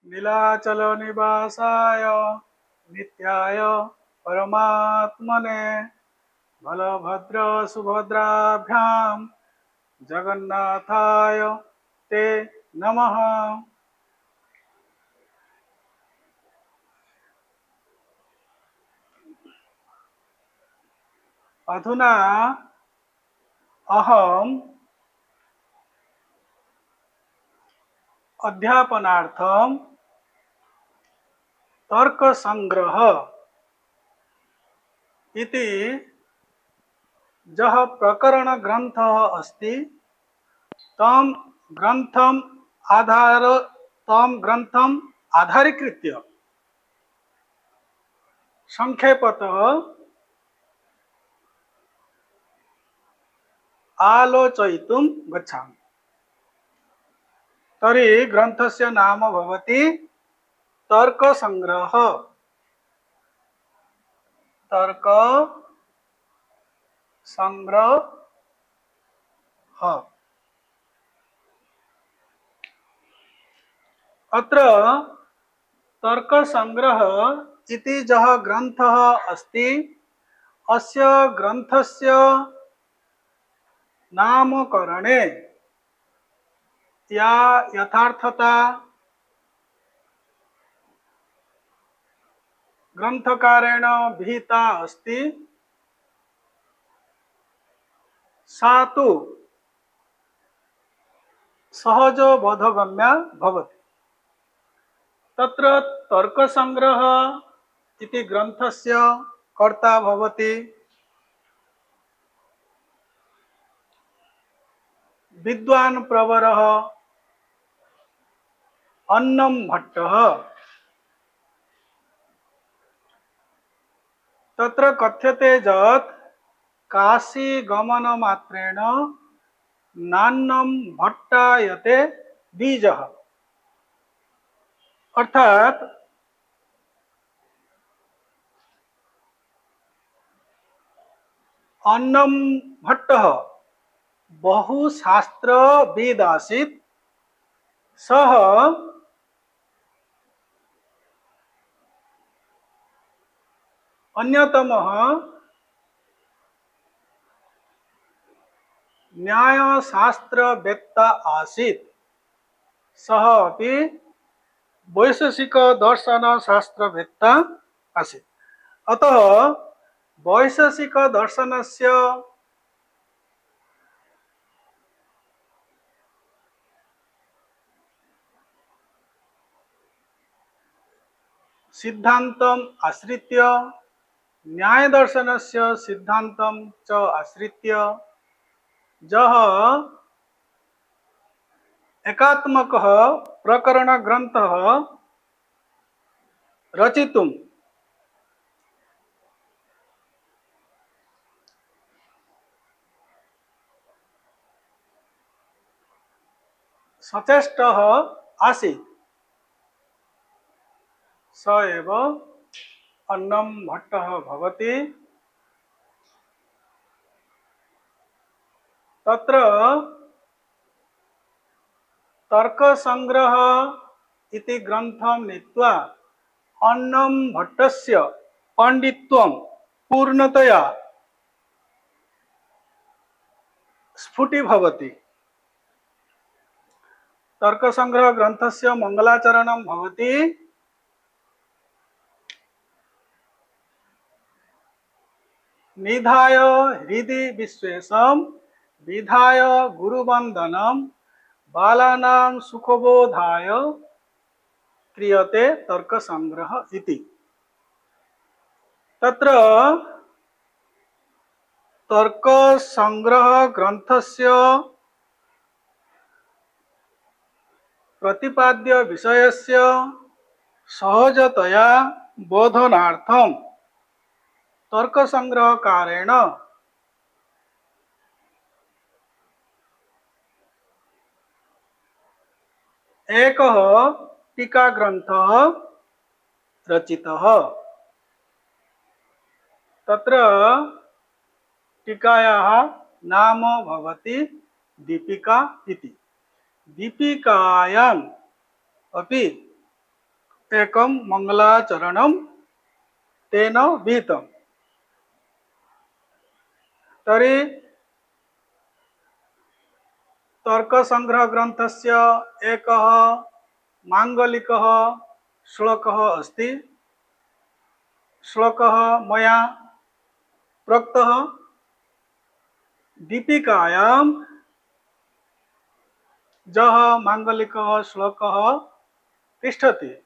नीलाचल निवासाय नित्याय परमात्मने बलभद्र सुभद्राभ्यां जगन्नाथाय ते नमः। अधुना अहम अध्यापनार्थम तर्क संग्रह इति जह प्रकरण ग्रंथ अस्ति तम ग्रंथम आधारीकृत्य संक्षेपतः आलोचयितुं गच्छामि। तर्हि ग्रंथस्य नाम भवति तर्क संग्रह। तर्क संग्रह। अत्र तर्क संग्रह इति जः ग्रंथः अस्ति अस्य ग्रंथस्य नामकरणे या यथार्थता ग्रंथकारेण विहिता अस्ति सा तु सहजो बोधगम्या भवति। तत्र तर्क संग्रह इति ग्रंथस्य कर्ता भवति विद्वान् प्रवरः अन्नमभट्टः। तत्र कथ्यते यत् काशी गमन मात्रेण नान्नं भट्टायते बीजः। अर्थात अन्नमभट्टः बहु शास्त्रविद् आसीत्। सः अन्यतमः न्यायशास्त्रवेत्ता आसीत्। सः अपि वैशेषिक दर्शन शास्त्रवेत्ता आसीत्। अतः वैशेषिक दर्शनस्य सिद्धान्तम् आश्रित्य न्याय दर्शनस्य सिद्धान्तं च आश्रित्य जः एकात्मकः प्रकरण ग्रंथः रचितुं सचेष्टः आसीत् स एव अन्नमभट्टः भवति। तत्र तर्क संग्रह इति ग्रंथं नीत्वा अन्नमभट्टस्य पाण्डित्यं पूर्णतया स्फुटीभवति। तर्क संग्रह ग्रंथस्य मंगलाचरणं भवति निधाय हृदि विश्वेशं विधाय गुरुवंदनं बालानां सुखबोधाय क्रियते तर्क संग्रह इति। तत्र तर्क संग्रह ग्रंथस्य प्रतिपाद्य विषयस्य सहजतया बोधनार्थं तर्क संग्रहकारेण एकः टीका ग्रंथः रचितः। तत्र टीकायाः नाम भवति दीपिका इति। दीपिकायाम् अपि एकं मंगलाचरणं तेन विहितं। तर्हि तर्कसंग्रहग्रन्थस्य एकः माङ्गलिकः श्लोकः अस्ति। श्लोकः मया प्रोक्तः। दीपिकायां यः माङ्गलिकः श्लोकः तिष्ठति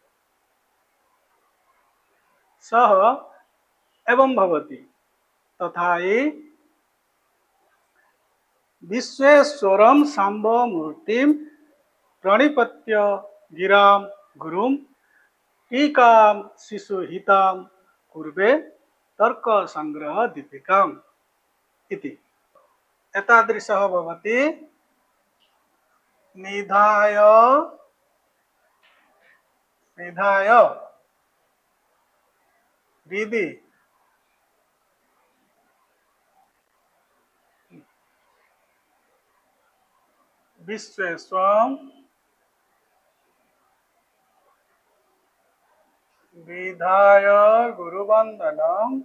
सः एवं भवति। तथा हि विश्वेश्वरं शाम्भवमूर्तिं प्रणिपत्य गिरां गुरुं टीकां शिशुहितां कुर्वे तर्कसंग्रह दीपिकाम् इति। एतादृशः भवति। निधाय निधाय हृदि विश्वेश्वरं विधाय गुरुवंदनं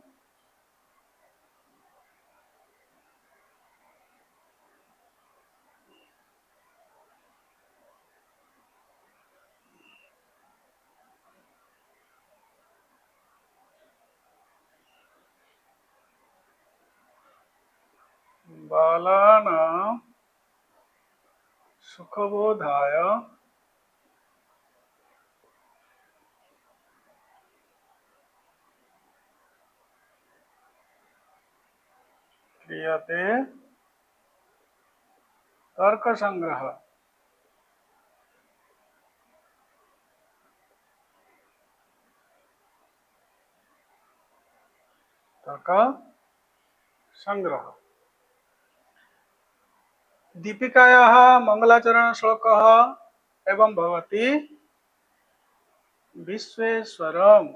बालानां सुखबोधाय क्रियते तर्क संग्रह। तर्क संग्रह। दीपिकायाः मंगलाचरण श्लोकः एवं भवति। विश्वेश्वरं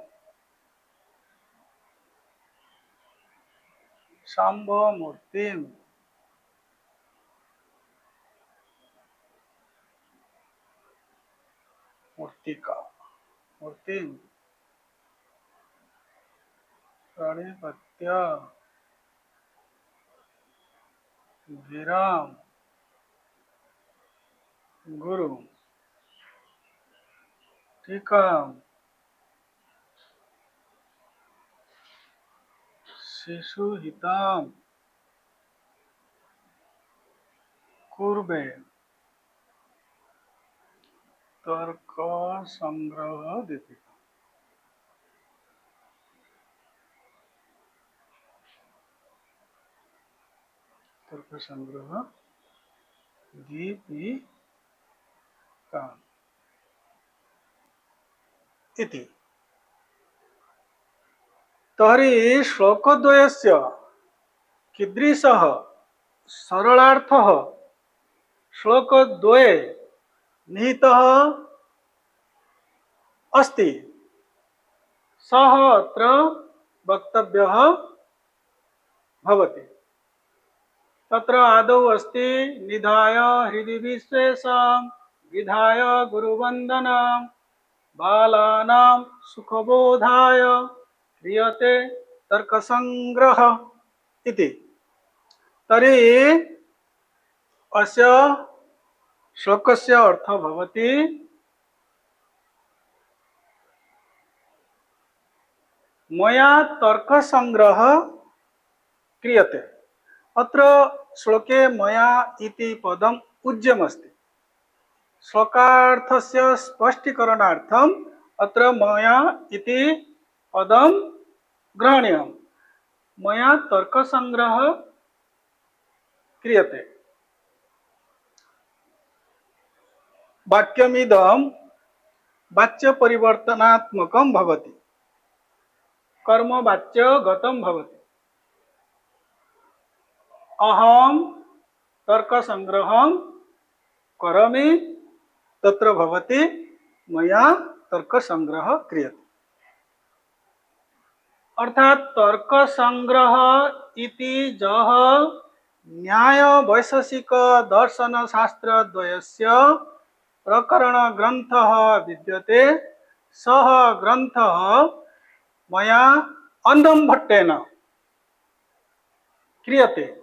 शाम्भवमूर्तिं मूर्तिं प्रणिपत्य गिरां गुरुं टीकां शिशुहितां कुर्वे तर्क संग्रह दीपिका। तर्क संग्रह दीपिका इति। तर्हि श्लोकद्वयस्य कीदृशः सरलार्थः श्लोकद्वये निहितः अस्ति सः अत्र वक्तव्यः भवति। तत्र आदौ अस्ति निधाय हृदि विश्वेशं विधाय गुरुवन्दनं बालानां सुखबोधाय क्रियते तर्कसंग्रह इति। तर्हि अस्य श्लोकस्य अर्थः भवति मया तर्कसंग्रह क्रियते। अत्र श्लोके मया इति पदम् उज्जमस्ति। श्लोकार्थस्य स्पष्टीकरणार्थम् अत्र मया इति पदं ग्रहणीयम्। मया तर्कसंग्रह क्रियते। वाक्यमिदं वाच्यपरिवर्तनात्मकं भवति। कर्म वाच्यगतं भवति। अहं तर्कसंग्रहं करोमि तत्र भवति मया तर्कसंग्रह क्रियते। अर्थात तर्कसंग्रह इति यः न्याय वैशेषिक दर्शन शास्त्र द्वयस्य प्रकरण ग्रंथः विद्यते सः ग्रन्थः मया अन्नं भट्टेन क्रियते।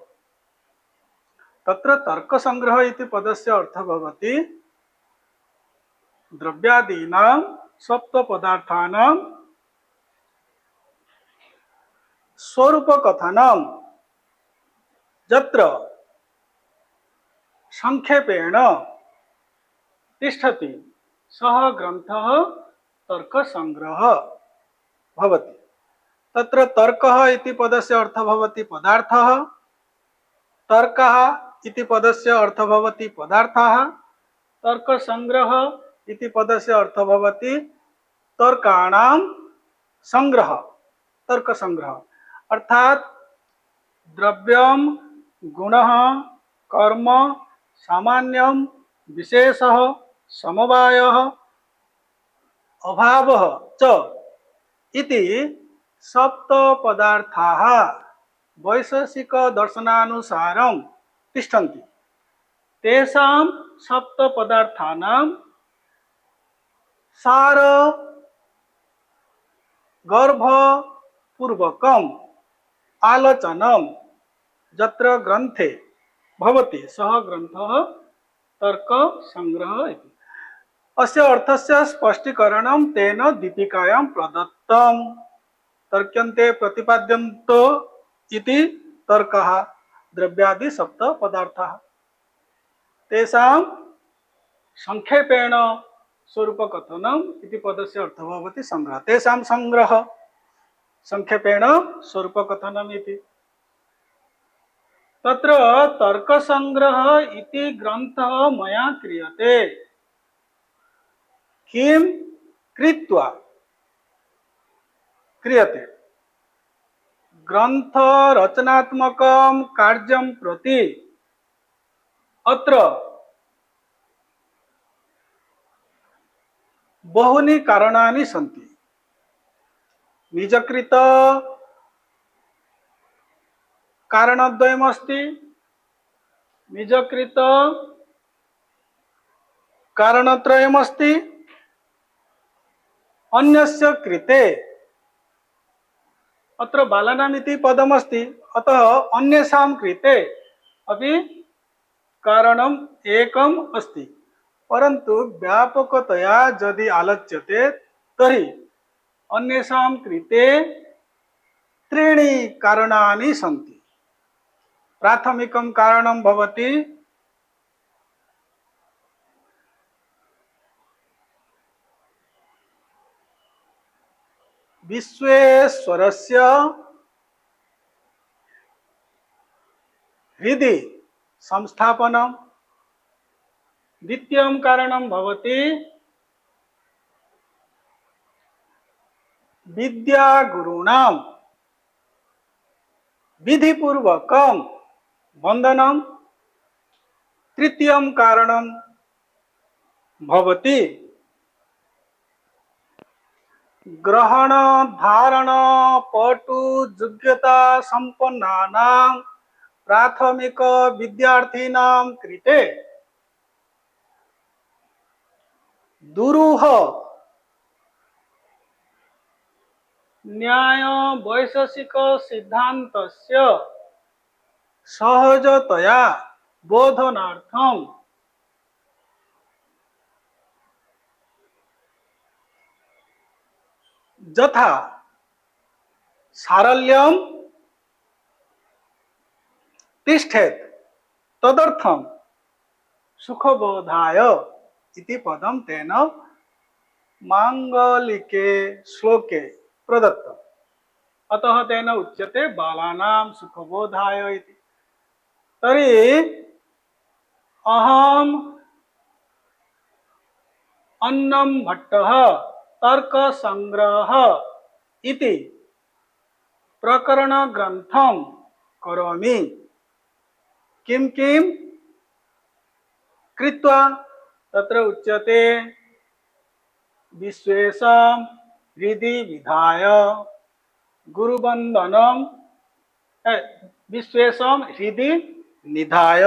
तत्र तर्कसंग्रह इति पदस्य अर्थः भवति द्रव्यादीनां सप्तपदार्थानां स्वरूपकथनं यत्र संक्षेपेण तिष्ठति सः ग्रन्थः तर्कसंग्रह भवति। तत्र तर्कः इति पदस्य अर्थः भवति पदार्थः, तर्कः इति पदस्य अर्थः भवति पदार्थः, तर्कसंग्रह इति पदस्य अर्थः भवति तर्काणां संग्रह, तर्कसंग्रह। अर्थात द्रव्यम, गुणः, कर्म, सामान्यम, विशेषः, समवायः, अभावः च इति सप्त पदार्थाः वैशेषिक दर्शनानुसारं तिष्ठन्ति। तेषां सप्त पदार्थानां सार गर्भपूर्वकम् आलोचनं यत्र ग्रन्थे भवति सः ग्रन्थः तर्क संग्रह इति। अस्य अर्थस्य स्पष्टीकरणं तेन दीपिकायां प्रदत्तम्। तर्क्यन्ते प्रतिपाद्यन्तो इति तर्कः द्रव्यादि सप्त पदार्थाः तेषां संक्षेपेण स्वरूपकथनम् इति पदस्य अर्थः भवति संग्रह। तेषां संग्रह संक्षेपेण स्वरूपकथनम् इति। तत्र तर्कसंग्रह इति ग्रन्थः मया क्रियते। किं कृत्वा क्रियते? ग्रन्थ रचनात्मकं कार्यं प्रति अत्र बहूनि कारणानि सन्ति। निजकृत कारणद्वयमस्ति, निजकृत कारणत्रयमस्ति, अन्यस्य कृते अत्र बालानाम् इति पदमस्ति, अतः अन्येषां कृते अपि कारणम् एकम् अस्ति। परन्तु व्यापकतया यदि आलोच्यते तर्हि अन्येषां कृते त्रीणि कारणानि सन्ति। प्राथमिकं कारणं भवति विश्वेश्वरस्य हृदि संस्थापनम्। द्वितीयं कारणं भवति विद्यागुरूणां विधिपूर्वकं वन्दनं। तृतीयं कारणं भवति ग्रहण धारण पटु योग्यता संपन्नानां प्राथमिक विद्यार्थीनां कृते दुरूह न्याय वैशेषिक सिद्धान्तस्य सहजतया बोधनार्थं यथा सारल्यं तिष्ठेत् तदर्थं सुखबोधाय इति पदं तेन मांगलिके श्लोके प्रदत्तम्। अतः तेन उच्यते बालानां सुखबोधाय इति। तर्हि अहम् अन्नं भट्टः तर्कसंग्रह इति प्रकरण ग्रंथं करोमि। किं किं कृत्वा? तत्र उच्यते विश्वेशं हृदि विधाय गुरुवंदनं, विश्वेशं हृदि निधाय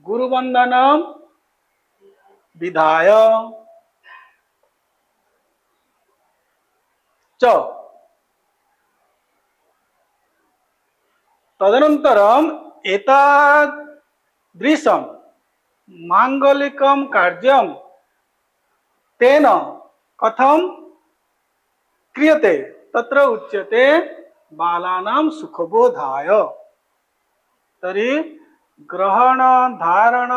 गुरुवंदनं विधाय च तदनन्तरम् एतादृशं मांगलिकं कार्यं तेन कथं क्रियते तत्र उच्यते बालानां सुखबोधाय। तर्हि ग्रहण धारण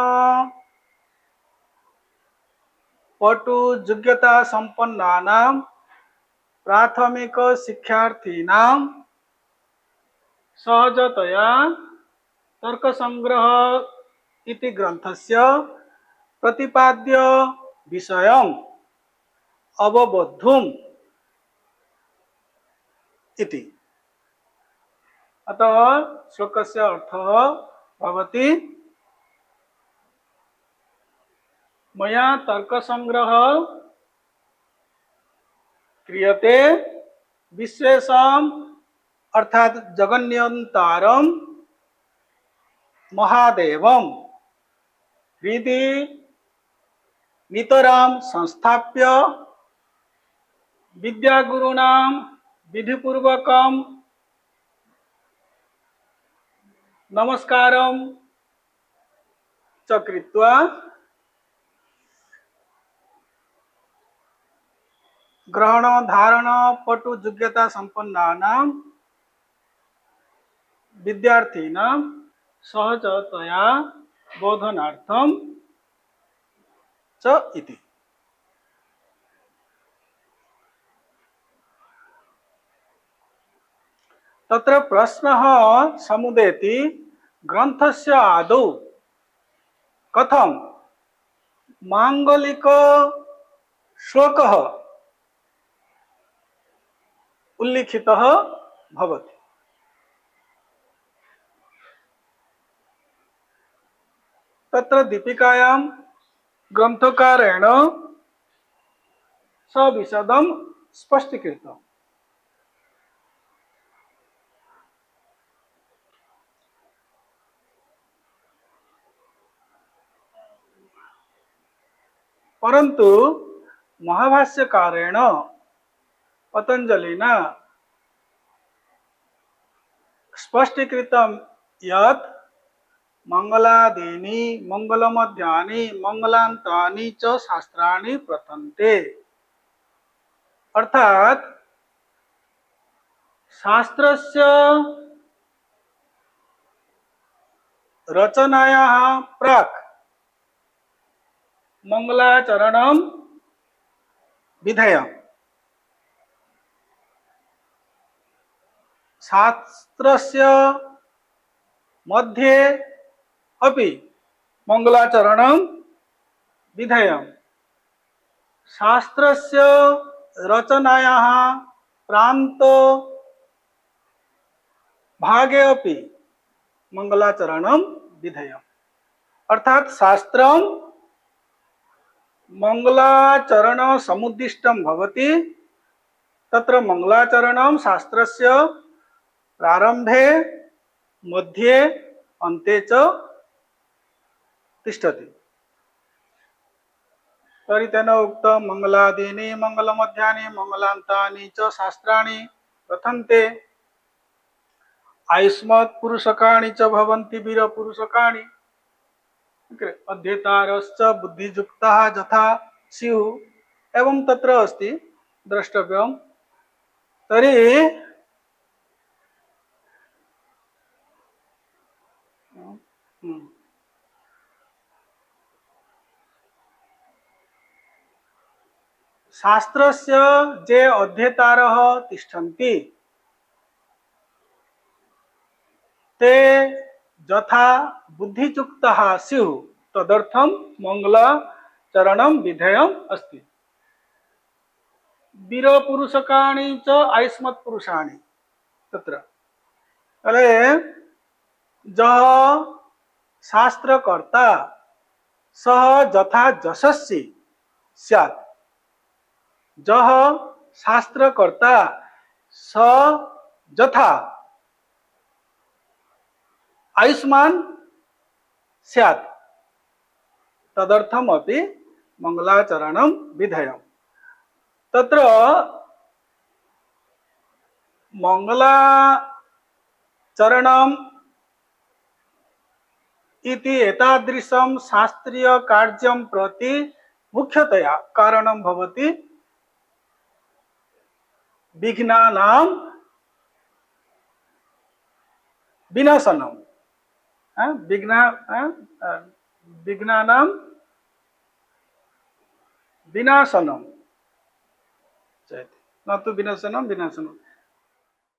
पटु योग्यता संपन्नानां प्राथमिक शिक्षार्थीनां सहजतया तर्क संग्रह इति ग्रंथस्य प्रतिपाद्य विषयम् अवबोद्धुम् इति। अतः श्लोकस्य अर्थः भवति मया तर्क संग्रह क्रियते विश्वेशम अर्थात जगन्यंतारम महादेवम हृदि नितराम संस्थाप्य विद्यागुरुणां विधिपूर्वकं नमस्कारं च कृत्वा ग्रहण धारण पटु योग्यता संपन्नानां विद्यार्थीनां सहजतया बोधनार्थं च इति। तत्र प्रश्नः समुदेति ग्रंथस्य आदौ कथं मांगलिक श्लोकः उल्लिखितः भवति। तत्र दीपिकायां ग्रंथकारेण सविशदं स्पष्टीकृतम्। परंतु महाभाष्यकारेण पतंजलिना स्पष्टीकृतं यत् मंगलादीनि मंगलमध्यानि मंगलांतानि च शास्त्राणि प्रथन्ते। अर्थात शास्त्रस्य रचनायाः प्राक् मंगलाचरणं विधेयम्। शास्त्रस्य मध्ये अपि मंगलाचरणं विधेयम्। शास्त्रस्य रचनायाः प्रान्त भागे अपि मंगलाचरणं विधेयम्। अर्थात शास्त्रं मंगलाचरण समुद्दिष्टं भवति। तत्र मंगलाचरणं शास्त्रस्य प्रारंभे मध्ये अन्ते च तिष्ठति। तर्हि तेन उक्तं मंगलादीनि मंगलमध्यानि मंगलान्तानि च शास्त्राणि प्रथन्ते। आयुष्मत् पुरुषकाणि च भवन्ति वीरपुरुषकाणि अध्येतारश्च बुद्धियुक्ताः यथा स्युः। एवं तत्र अस्ति द्रष्टव्यम्। तर्हि शास्त्रस्य जे अध्येतारः तिष्ठन्ति ते यथा बुद्धियुक्ताः स्युः तदर्थं मंगलाचरणं विधेयम् अस्ति। वीरपुरुषकाणि च आयुष्मत्पुरुषाणि तत्र जह शास्त्रकर्ता सह यथा यशस्वी स्यात्। जह शास्त्रकर्ता स यथा आयुष्मान स्यात् तदर्थमपि मंगलाचरणं विधेयम्। तत्र मंगलाचरणम इति एतादृशं शास्त्रीय कार्यं प्रति मुख्यतया कारणं भवति विघ्नानां विनाशनम। विघ्नानां विनाशनम, न तो विनाशनम विनाशनम।